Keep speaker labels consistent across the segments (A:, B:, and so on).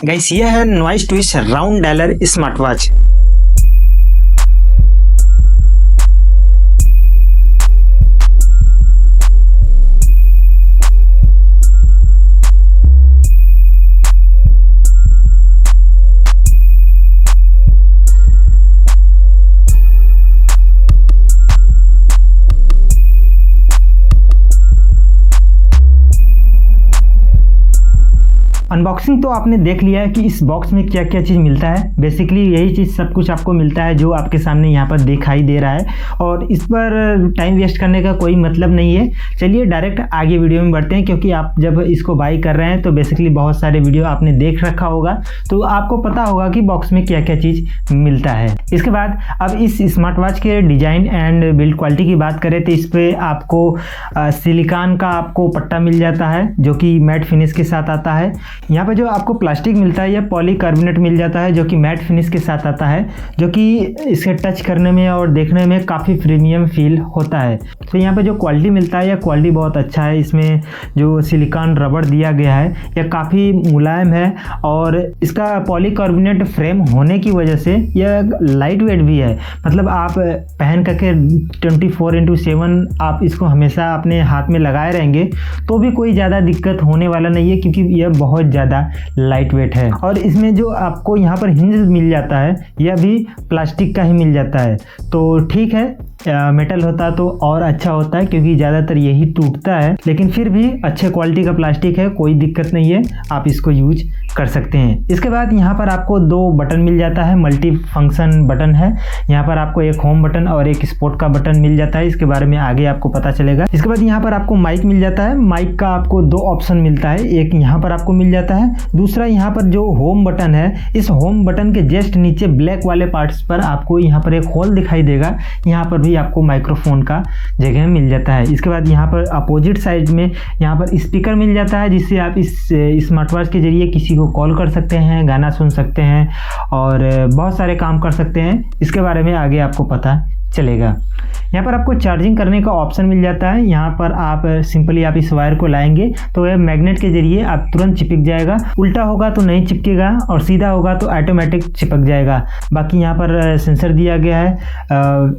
A: Guys ये है noise twist round dialer smart watch. Unboxing तो आपने देख लिया है कि इस बॉक्स में क्या क्या चीज़ मिलता है। बेसिकली यही चीज़ सब कुछ आपको मिलता है जो आपके सामने यहाँ पर दिखाई दे रहा है, और इस पर टाइम वेस्ट करने का कोई मतलब नहीं है। चलिए डायरेक्ट आगे वीडियो में बढ़ते हैं, क्योंकि आप जब इसको बाई कर रहे हैं तो बेसिकली बहुत सारे वीडियो आपने देख रखा होगा, तो आपको पता होगा कि बॉक्स में क्या क्या चीज़ मिलता है। इसके बाद अब इस स्मार्ट वॉच के डिज़ाइन एंड बिल्ड क्वालिटी की बात करें तो इस पर आपको सिलिकॉन का आपको पट्टा मिल जाता है जो कि मैट फिनिश के साथ आता है। यहाँ पे जो आपको प्लास्टिक मिलता है यह पॉलीकार्बोनेट मिल जाता है जो कि मैट फिनिश के साथ आता है, जो कि इसे टच करने में और देखने में काफ़ी प्रीमियम फील होता है। तो यहाँ पे जो क्वालिटी मिलता है यह क्वालिटी बहुत अच्छा है। इसमें जो सिलिकॉन रबड़ दिया गया है यह काफ़ी मुलायम है, और इसका पॉलीकार्बोनेट फ्रेम होने की वजह से यह लाइट वेट भी है। मतलब आप पहन करके 24/7 आप इसको हमेशा अपने हाथ में लगाए रहेंगे तो भी कोई ज़्यादा दिक्कत होने वाला नहीं है, क्योंकि यह बहुत ज़्यादा लाइट वेट है। और इसमें जो आपको यहाँ पर हिंज मिल जाता है यह भी प्लास्टिक का ही मिल जाता है, तो ठीक है। मेटल होता तो और अच्छा होता है, क्योंकि ज़्यादातर यही टूटता है, लेकिन फिर भी अच्छे क्वालिटी का प्लास्टिक है, कोई दिक्कत नहीं है, आप इसको यूज कर सकते हैं। इसके बाद यहाँ पर आपको 2 बटन मिल जाता है, मल्टी फंक्शन बटन है। यहाँ पर आपको एक होम बटन और एक स्पोर्ट का बटन मिल जाता है, इसके बारे में आगे आपको पता चलेगा। इसके बाद यहाँ पर आपको माइक मिल जाता है। माइक का आपको 2 ऑप्शन मिलता है, एक यहाँ पर आपको मिल जाता है, दूसरा यहाँ पर जो होम बटन है, इस होम बटन के जस्ट नीचे ब्लैक वाले पार्ट्स पर आपको यहाँ पर एक होल दिखाई देगा, यहाँ पर भी आपको माइक्रोफोन का जगह मिल जाता है। इसके बाद यहाँ पर अपोजिट साइड में यहाँ पर स्पीकर मिल जाता है, जिससे आप इस स्मार्ट वॉच के जरिए किसी को कॉल कर सकते हैं, गाना सुन सकते हैं और बहुत सारे काम कर सकते हैं। इसके बारे में आगे आपको पता चलेगा। यहाँ पर आपको चार्जिंग करने का ऑप्शन मिल जाता है। यहाँ पर आप सिंपली आप इस वायर को लाएंगे तो यह मैग्नेट के जरिए आप तुरंत चिपक जाएगा। उल्टा होगा तो नहीं चिपकेगा और सीधा होगा तो ऑटोमेटिक चिपक जाएगा। बाकी यहाँ पर सेंसर दिया गया है,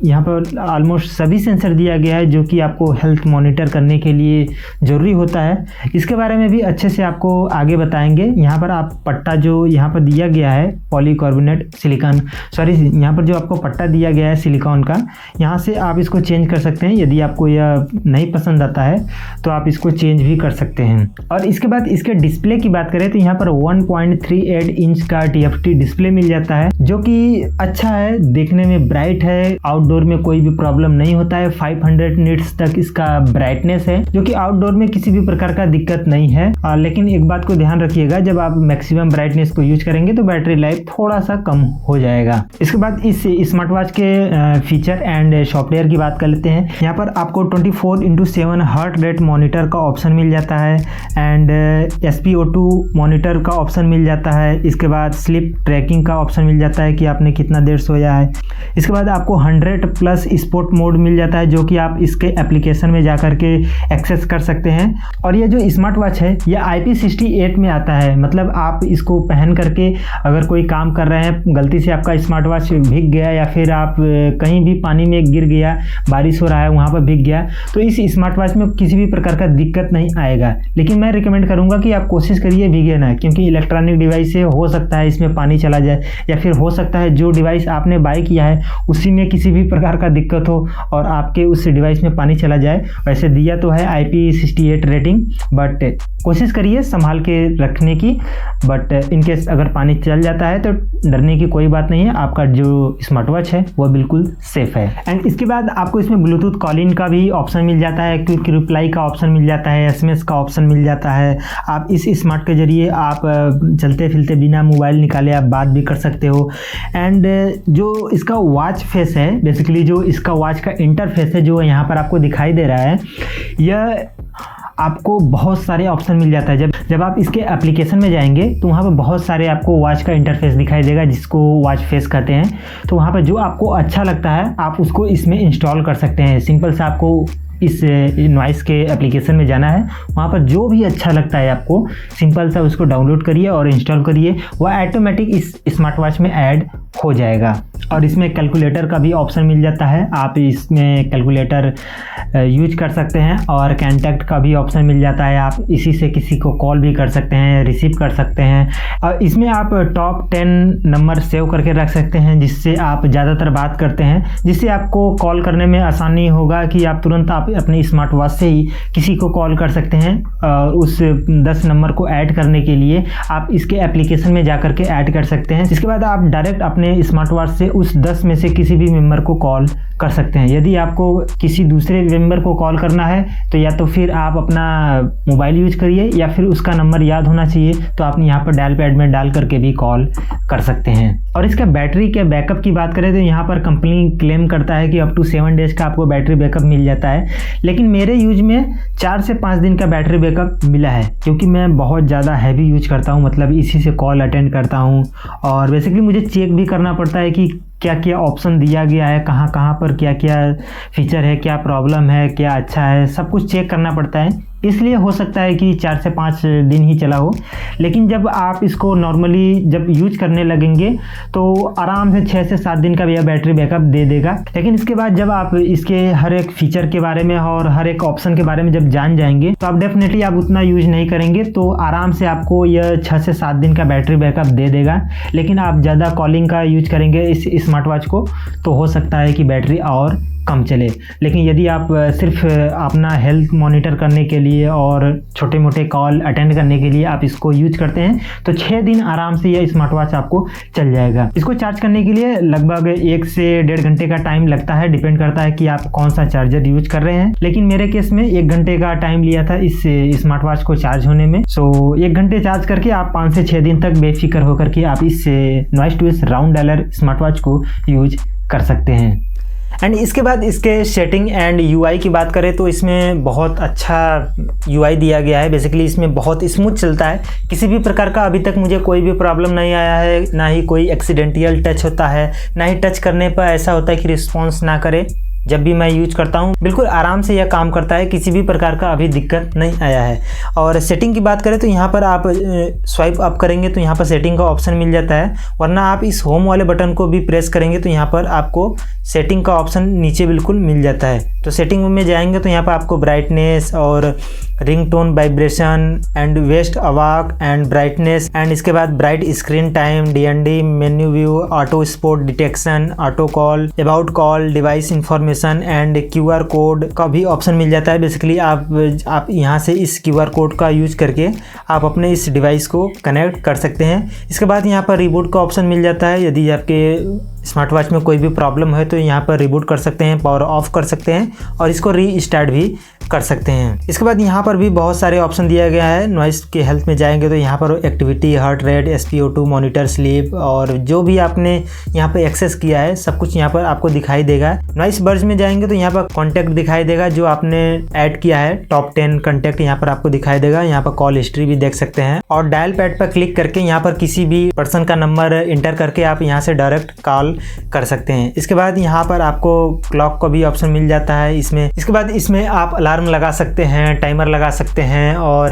A: यहाँ पर ऑलमोस्ट सभी सेंसर दिया गया है जो कि आपको हेल्थ मॉनिटर करने के लिए ज़रूरी होता है। इसके बारे में भी अच्छे से आपको आगे बताएंगे। यहाँ पर आप पट्टा जो यहाँ पर दिया गया है पॉलीकार्बोनेट यहाँ पर जो आपको पट्टा दिया गया है सिलिकॉन का, यहाँ से आप इसको चेंज कर सकते हैं। यदि आपको यह नहीं पसंद आता है तो आप इसको चेंज भी कर सकते हैं। और इसके बाद इसके डिस्प्ले की बात करें तो यहाँ पर 1.38 इंच का TFT डिस्प्ले मिल जाता है, जो कि अच्छा है, देखने में ब्राइट है, आउटडोर में कोई भी प्रॉब्लम नहीं होता है। 500 निट्स तक इसका ब्राइटनेस है, जो कि आउटडोर में किसी भी प्रकार का दिक्कत नहीं है। लेकिन एक बात को ध्यान रखिएगा, जब आप मैक्सिमम ब्राइटनेस को यूज करेंगे तो बैटरी लाइफ थोड़ा सा कम हो जाएगा। इसके बाद इस स्मार्ट वॉच के फीचर एंड सॉफ्टवेयर की बात कर लेते हैं। यहाँ पर आपको 24/7 हार्ट रेट मॉनिटर का ऑप्शन मिल जाता है एंड SpO2 मॉनिटर का ऑप्शन मिल जाता है। इसके बाद स्लीप ट्रैकिंग का ऑप्शन मिल जाता है कि आपने कितना देर सोया है। इसके बाद आपको 100+ स्पोर्ट मोड मिल जाता है, जो कि आप इसके एप्लीकेशन में जा करके एक्सेस कर सकते हैं। और ये जो स्मार्ट वॉच है यह IP68 में आता है, मतलब आप इसको पहन करके अगर कोई काम कर रहे हैं, गलती से आपका स्मार्ट वॉच भीग गया या फिर आप कहीं भी पानी में गिर गया, बारिश हो रहा है वहाँ पर भीग गया, तो इस स्मार्ट वॉच में किसी भी प्रकार का दिक्कत नहीं आएगा। लेकिन मैं रिकमेंड करूँगा कि आप कोशिश करिए भीगे ना, क्योंकि इलेक्ट्रॉनिक डिवाइस से हो सकता है इसमें पानी चला जाए, या फिर हो सकता है जो डिवाइस आपने बाय किया है उसी में किसी भी प्रकार का दिक्कत हो और आपके उस डिवाइस में पानी चला जाए। वैसे दिया तो है IP68 रेटिंग, बट कोशिश करिए संभाल के रखने की। बट इनकेस अगर पानी चल जाता है तो डरने की कोई बात नहीं है, आपका जो स्मार्ट वॉच है वह बिल्कुल सेफ है। एंड इसके बाद आपको इसमें ब्लूटूथ कॉलिंग का भी ऑप्शन मिल जाता है, क्विक रिप्लाई का ऑप्शन मिल जाता है, SMS का ऑप्शन मिल जाता है। आप इस स्मार्ट के जरिए आप चलते फिरते बिना मोबाइल निकाले आप बात भी कर सकते हो। एंड जो इसका वॉच फेस है, बेसिकली जो इसका वॉच का इंटरफेस है जो यहाँ पर आपको दिखाई दे रहा है, यह आपको बहुत सारे ऑप्शन मिल जाता है। जब आप इसके एप्लीकेशन में जाएंगे तो वहाँ पर बहुत सारे आपको वॉच का इंटरफेस दिखाई देगा, जिसको वॉच फेस कहते हैं। तो वहाँ पर जो आपको अच्छा लगता है आप उसको इसमें इंस्टॉल कर सकते हैं। सिंपल सा आपको इस नॉइस के एप्लीकेशन में जाना है, वहाँ पर जो भी अच्छा लगता है आपको सिंपल सा उसको डाउनलोड करिए और इंस्टॉल करिए, वह ऑटोमेटिक इस स्मार्ट वॉच में ऐड हो जाएगा। और इसमें कैलकुलेटर का भी ऑप्शन मिल जाता है, आप इसमें कैलकुलेटर यूज कर सकते हैं और कॉन्टैक्ट का भी ऑप्शन मिल जाता है, आप इसी से किसी को कॉल भी कर सकते हैं, रिसीव कर सकते हैं। और इसमें आप टॉप 10 नंबर सेव करके रख सकते हैं जिससे आप ज़्यादातर बात करते हैं, जिससे आपको कॉल करने में आसानी होगा कि आप तुरंत आप अपने स्मार्ट वॉच से ही किसी को कॉल कर सकते हैं। उस 10 नंबर को ऐड करने के लिए आप इसके एप्लीकेशन में जा कर के ऐड कर सकते हैं। इसके बाद आप डायरेक्ट अपने स्मार्ट वॉच से उस 10 में से किसी भी मेंबर को कॉल कर सकते हैं। यदि आपको किसी दूसरे मेंबर को कॉल करना है तो या तो फिर आप अपना मोबाइल यूज करिए या फिर उसका नंबर याद होना चाहिए, तो आप यहाँ पर डायल पैड में डाल करके भी कॉल कर सकते हैं। और इसका बैटरी के बैकअप की बात करें तो यहाँ पर कंपनी क्लेम करता है कि अप टू 7 डेज का आपको बैटरी बैकअप मिल जाता है, लेकिन मेरे यूज में 4 से 5 दिन का बैटरी बैकअप मिला है, क्योंकि मैं बहुत ज़्यादा हैवी यूज करता हूँ, मतलब इसी से कॉल अटेंड करता हूँ और बेसिकली मुझे चेक भी करना पड़ता है कि क्या क्या ऑप्शन दिया गया है, कहाँ कहाँ पर क्या क्या फीचर है, क्या प्रॉब्लम है, क्या अच्छा है, सब कुछ चेक करना पड़ता है। इसलिए हो सकता है कि 4 से 5 दिन ही चला हो, लेकिन जब आप इसको नॉर्मली जब यूज करने लगेंगे तो आराम से 6 से 7 दिन का यह बैटरी बैकअप दे देगा। लेकिन इसके बाद जब आप इसके हर एक फीचर के बारे में और हर एक ऑप्शन के बारे में जब जान जाएंगे तो आप डेफिनेटली आप उतना यूज नहीं करेंगे, तो आराम से आपको यह 6 से 7 दिन का बैटरी बैकअप दे देगा। लेकिन आप ज़्यादा कॉलिंग का यूज करेंगे इस स्मार्ट वॉच को तो हो सकता है कि बैटरी और कम चले। लेकिन यदि आप सिर्फ अपना हेल्थ मॉनिटर करने के लिए और छोटे मोटे कॉल अटेंड करने के लिए आप इसको यूज करते हैं तो 6 दिन आराम से यह स्मार्ट वॉच आपको चल जाएगा। इसको चार्ज करने के लिए लगभग 1 से 1.5 घंटे का टाइम लगता है, डिपेंड करता है कि आप कौन सा चार्जर यूज कर रहे हैं। लेकिन मेरे केस में 1 घंटे का टाइम लिया था इस स्मार्ट वॉच को चार्ज होने में। सो 1 घंटे चार्ज करके आप 5 से 6 दिन तक बेफिक्र होकर के आप इस Noise twist round dialer smart watch को यूज कर सकते हैं। एंड इसके बाद इसके सेटिंग एंड यूआई की बात करें तो इसमें बहुत अच्छा यूआई दिया गया है। बेसिकली इसमें बहुत स्मूथ चलता है, किसी भी प्रकार का अभी तक मुझे कोई भी प्रॉब्लम नहीं आया है, ना ही कोई एक्सीडेंटल टच होता है, ना ही टच करने पर ऐसा होता है कि रिस्पॉन्स ना करे। जब भी मैं यूज करता हूँ बिल्कुल आराम से यह काम करता है, किसी भी प्रकार का अभी दिक्कत नहीं आया है। और सेटिंग की बात करें तो यहाँ पर आप स्वाइप अप करेंगे तो यहाँ पर सेटिंग का ऑप्शन मिल जाता है, वरना आप इस होम वाले बटन को भी प्रेस करेंगे तो यहाँ पर आपको सेटिंग का ऑप्शन नीचे बिल्कुल मिल जाता है। तो सेटिंग में जाएंगे तो यहाँ पर आपको ब्राइटनेस और रिंगटोन वाइब्रेशन एंड वेस्ट अवाक एंड ब्राइटनेस एंड इसके बाद bright screen time, DND, menu view, auto sport detection, auto call, about call, device information and QR code का भी ऑप्शन मिल जाता है। बेसिकली आप यहाँ से इस QR कोड का यूज करके आप अपने इस डिवाइस को कनेक्ट कर सकते हैं। इसके बाद यहाँ पर रिबूट का ऑप्शन मिल जाता है, यदि आपके स्मार्ट वॉच में कोई भी प्रॉब्लम है तो यहाँ पर रिबूट कर सकते हैं, पावर ऑफ कर सकते हैं और इसको रीस्टार्ट भी कर सकते हैं। इसके बाद यहाँ पर भी बहुत सारे ऑप्शन दिया गया है। नॉइस के हेल्थ में जाएंगे तो यहाँ पर activity, heart rate, SpO2 monitor, sleep और जो भी आपने यहाँ पे एक्सेस किया है सब कुछ यहाँ पर आपको दिखाई देगा। नॉइस बर्ज में जाएंगे तो यहाँ पर कॉन्टैक्ट दिखाई देगा, जो आपने ऐड किया है टॉप 10 कॉन्टैक्ट यहाँ पर आपको दिखाई देगा। यहाँ पर कॉल हिस्ट्री भी देख सकते हैं और डायल पैड पर क्लिक करके यहाँ पर किसी भी पर्सन का नंबर इंटर करके आप यहाँ से डायरेक्ट कॉल कर सकते हैं। इसके बाद यहाँ पर आपको क्लॉक का भी ऑप्शन मिल जाता है इसमें। इसके बाद इसमें आप अलार्म लगा सकते हैं, टाइमर लगा सकते हैं और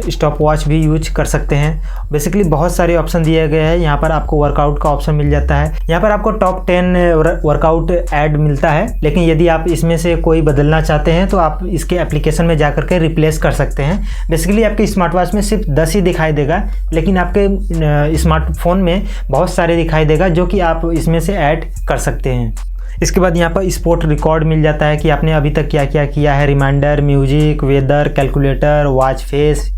A: स्टॉप वॉच भी यूज कर सकते हैं। बेसिकली बहुत सारे ऑप्शन दिए गए हैं। यहाँ पर आपको वर्कआउट का ऑप्शन मिल जाता है, यहाँ पर आपको टॉप 10 वर्कआउट ऐड मिलता है। लेकिन यदि आप इसमें से कोई बदलना चाहते हैं तो आप इसके एप्लीकेशन में जाकर के रिप्लेस कर सकते हैं। बेसिकली आपके स्मार्ट वॉच में सिर्फ 10 ही दिखाई देगा, लेकिन आपके स्मार्टफोन में बहुत सारे दिखाई देगा जो कि आप इसमें से ऐड कर सकते हैं। इसके बाद यहाँ पर स्पोर्ट रिकॉर्ड मिल जाता है कि आपने अभी तक क्या क्या किया है, reminder, music, weather, calculator, watch face,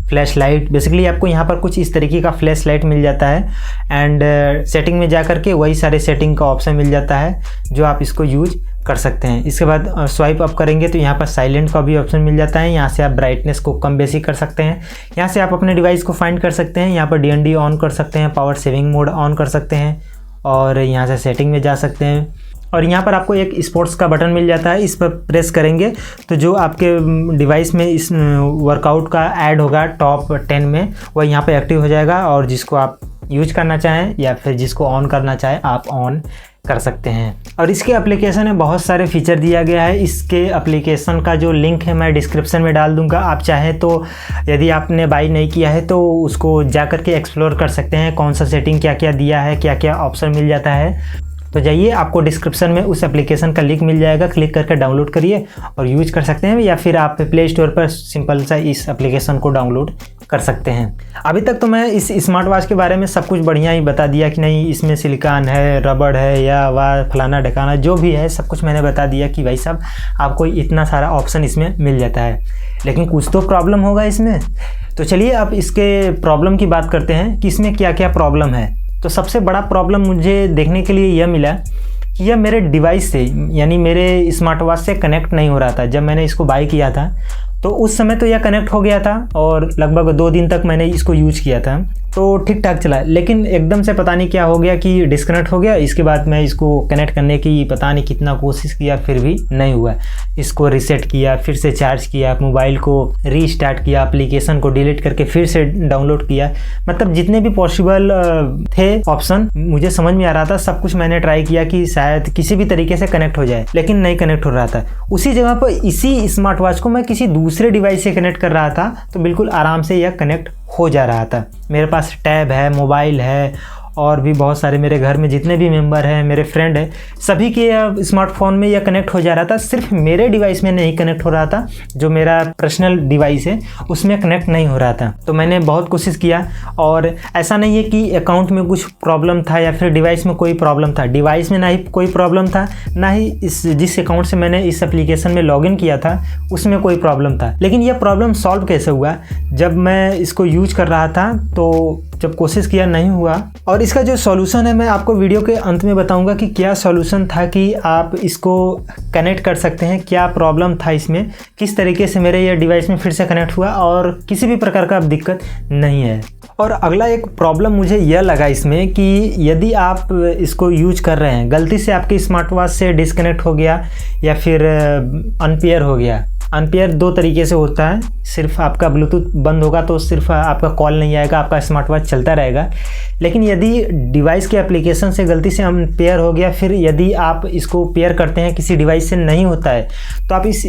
A: flash light. Basically आपको यहाँ पर कुछ इस तरीके का फ्लैश लाइट मिल जाता है एंड सेटिंग में जा करके वही सारे सेटिंग का ऑप्शन मिल जाता है जो आप इसको यूज कर सकते हैं। इसके बाद स्वाइप अप करेंगे तो यहाँ पर साइलेंट का भी ऑप्शन मिल जाता है, यहाँ से आप ब्राइटनेस को कम बेसी कर सकते हैं। यहाँ से आप अपने डिवाइस को फाइंड कर सकते हैं, यहाँ पर DND ऑन कर सकते हैं, पावर सेविंग मोड ऑन कर सकते हैं और यहाँ से सेटिंग में जा सकते हैं। और यहाँ पर आपको एक स्पोर्ट्स का बटन मिल जाता है, इस पर प्रेस करेंगे तो जो आपके डिवाइस में इस वर्कआउट का ऐड होगा टॉप 10 में वह यहाँ पे एक्टिव हो जाएगा और जिसको आप यूज करना चाहें या फिर जिसको ऑन करना चाहें आप ऑन कर सकते हैं। और इसके एप्लीकेशन में बहुत सारे फीचर दिया गया है। इसके एप्लीकेशन का जो लिंक है मैं डिस्क्रिप्शन में डाल दूंगा। आप चाहें तो यदि आपने बाई नहीं किया है तो उसको जा कर के एक्सप्लोर कर सकते हैं, कौन सा सेटिंग क्या क्या दिया है, क्या क्या ऑप्शन मिल जाता है। तो जाइए, आपको डिस्क्रिप्शन में उस एप्लीकेशन का लिंक मिल जाएगा, क्लिक करके डाउनलोड करिए और यूज कर सकते हैं, या फिर आप प्ले स्टोर पर सिंपल सा इस एप्लीकेशन को डाउनलोड कर सकते हैं। अभी तक तो मैं इस स्मार्ट वॉच के बारे में सब कुछ बढ़िया ही बता दिया कि नहीं इसमें सिलिकॉन है, रबड़ है या वह फलाना ढकाना जो भी है सब कुछ मैंने बता दिया कि भाई साहब आपको इतना सारा ऑप्शन इसमें मिल जाता है। लेकिन कुछ तो प्रॉब्लम होगा इसमें। तो चलिए अब इसके प्रॉब्लम की बात करते हैं कि इसमें क्या क्या प्रॉब्लम है। तो सबसे बड़ा प्रॉब्लम मुझे देखने के लिए यह मिला कि यह मेरे डिवाइस से यानी मेरे स्मार्ट वॉच से कनेक्ट नहीं हो रहा था। जब मैंने इसको बाय किया था तो उस समय तो यह कनेक्ट हो गया था और लगभग 2 दिन तक मैंने इसको यूज किया था तो ठीक ठाक चला। लेकिन एकदम से पता नहीं क्या हो गया कि डिस्कनेक्ट हो गया। इसके बाद मैं इसको कनेक्ट करने की पता नहीं कितना कोशिश किया फिर भी नहीं हुआ। इसको रीसेट किया, फिर से चार्ज किया, मोबाइल को रीस्टार्ट किया, एप्लीकेशन को डिलीट करके फिर से डाउनलोड किया। मतलब जितने भी पॉसिबल थे ऑप्शन मुझे समझ में आ रहा था, सब कुछ मैंने ट्राई किया कि शायद किसी भी तरीके से कनेक्ट हो जाए, लेकिन नहीं कनेक्ट हो रहा था। उसी जगह पर इसी स्मार्ट वॉच को मैं किसी दूसरे डिवाइस से कनेक्ट कर रहा था तो बिल्कुल आराम से यह कनेक्ट हो जा रहा था। मेरे पास टैब है, मोबाइल है और भी बहुत सारे मेरे घर में जितने भी मेंबर हैं, मेरे फ्रेंड हैं, सभी के स्मार्टफोन में यह कनेक्ट हो जा रहा था। सिर्फ मेरे डिवाइस में नहीं कनेक्ट हो रहा था, जो मेरा पर्सनल डिवाइस है उसमें कनेक्ट नहीं हो रहा था। तो मैंने बहुत कोशिश किया और ऐसा नहीं है कि अकाउंट में कुछ प्रॉब्लम था या फिर डिवाइस में कोई प्रॉब्लम था। डिवाइस में ना ही कोई प्रॉब्लम था, ना ही जिस अकाउंट से मैंने इस एप्लीकेशन में लॉगिन किया था उसमें कोई प्रॉब्लम था। लेकिन यह प्रॉब्लम सॉल्व कैसे हुआ? जब मैं इसको यूज कर रहा था तो जब कोशिश किया नहीं हुआ। और इसका जो सॉल्यूशन है मैं आपको वीडियो के अंत में बताऊंगा कि क्या सॉल्यूशन था कि आप इसको कनेक्ट कर सकते हैं, क्या प्रॉब्लम था इसमें, किस तरीके से मेरे ये डिवाइस में फिर से कनेक्ट हुआ और किसी भी प्रकार का दिक्कत नहीं है। और अगला एक प्रॉब्लम मुझे यह लगा इसमें कि यदि आप इसको यूज कर रहे हैं, गलती से आपके स्मार्ट वॉच से डिस्कनेक्ट हो गया या फिर अनपेयर हो गया। अनपेयर 2 तरीके से होता है, सिर्फ आपका ब्लूटूथ बंद होगा तो सिर्फ आपका कॉल नहीं आएगा, आपका स्मार्ट वॉच चलता रहेगा। लेकिन यदि डिवाइस के एप्लीकेशन से गलती से अनपेयर हो गया, फिर यदि आप इसको पेयर करते हैं किसी डिवाइस से नहीं होता है तो आप इस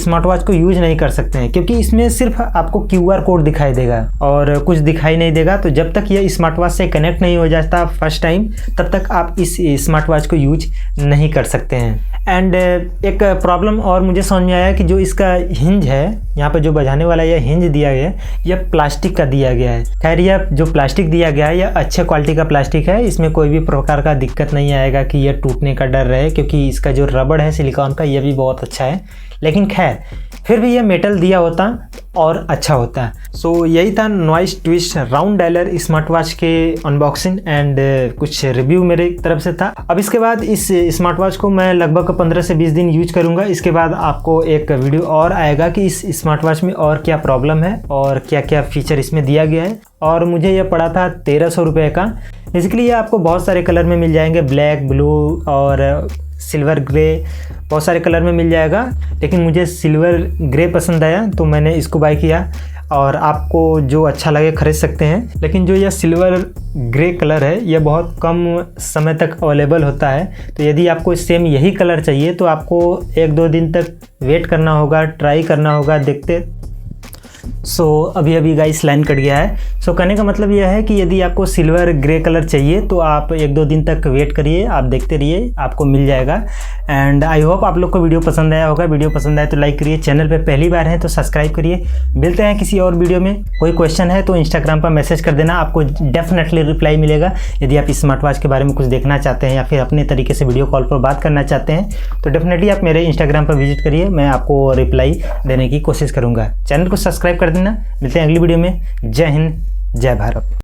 A: स्मार्ट वॉच को यूज नहीं कर सकते हैं, क्योंकि इसमें सिर्फ आपको QR कोड दिखाई देगा और कुछ दिखाई नहीं देगा। तो जब तक ये स्मार्ट वॉच से कनेक्ट नहीं हो जाता फर्स्ट टाइम, तब तक आप इस स्मार्ट वॉच को यूज नहीं कर सकते हैं। एंड एक प्रॉब्लम और मुझे समझ में आया कि जो इसका हिंज है, यहाँ पर जो बजाने वाला यह हिंज दिया गया है, यह प्लास्टिक का दिया गया है। खैर यह जो प्लास्टिक दिया गया है यह अच्छे क्वालिटी का प्लास्टिक है, इसमें कोई भी प्रकार का दिक्कत नहीं आएगा कि यह टूटने का डर रहे, क्योंकि इसका जो रबड़ है सिलिकॉन का यह भी बहुत अच्छा है। लेकिन खैर फिर भी यह मेटल दिया होता और अच्छा होता। सो यही था noise twist round dialer smart watch के अनबॉक्सिंग एंड कुछ रिव्यू मेरे तरफ से था। अब इसके बाद इस स्मार्ट वॉच को मैं लगभग 15 से 20 दिन यूज करूंगा। इसके बाद आपको एक वीडियो और आएगा कि इस स्मार्ट वॉच में और क्या प्रॉब्लम है और क्या क्या फीचर इसमें दिया गया है। और मुझे यह पड़ा था 1300 रुपये का। बेसिकली ये आपको बहुत सारे कलर में मिल जाएंगे, ब्लैक, ब्लू और सिल्वर ग्रे, बहुत सारे कलर में मिल जाएगा। लेकिन मुझे सिल्वर ग्रे पसंद आया तो मैंने इसको बाय किया। और आपको जो अच्छा लगे खरीद सकते हैं। लेकिन जो यह सिल्वर ग्रे कलर है यह बहुत कम समय तक अवेलेबल होता है, तो यदि आपको सेम यही कलर चाहिए तो आपको 1-2 दिन तक वेट करना होगा, ट्राई करना होगा देखते। अभी गाइस लाइन कट गया है। कहने का मतलब यह है कि यदि आपको सिल्वर ग्रे कलर चाहिए तो आप 1-2 दिन तक वेट करिए, आप देखते रहिए, आपको मिल जाएगा। एंड आई होप आप लोग को वीडियो पसंद आया होगा। वीडियो पसंद आए तो लाइक करिए, चैनल पे पहली बार हैं तो सब्सक्राइब करिए। मिलते हैं किसी और वीडियो में। कोई क्वेश्चन है तो इंस्टाग्राम पर मैसेज कर देना, आपको डेफिनेटली रिप्लाई मिलेगा। यदि आप स्मार्ट वॉच के बारे में कुछ देखना चाहते हैं या फिर अपने तरीके से वीडियो कॉल पर बात करना चाहते हैं तो डेफिनेटली आप मेरे इंस्टाग्राम पर विजिट करिए, मैं आपको रिप्लाई देने की कोशिश करूँगा। चैनल को सब्सक्राइब कर देना। मिलते हैं अगली वीडियो में। जय हिंद, जय भारत।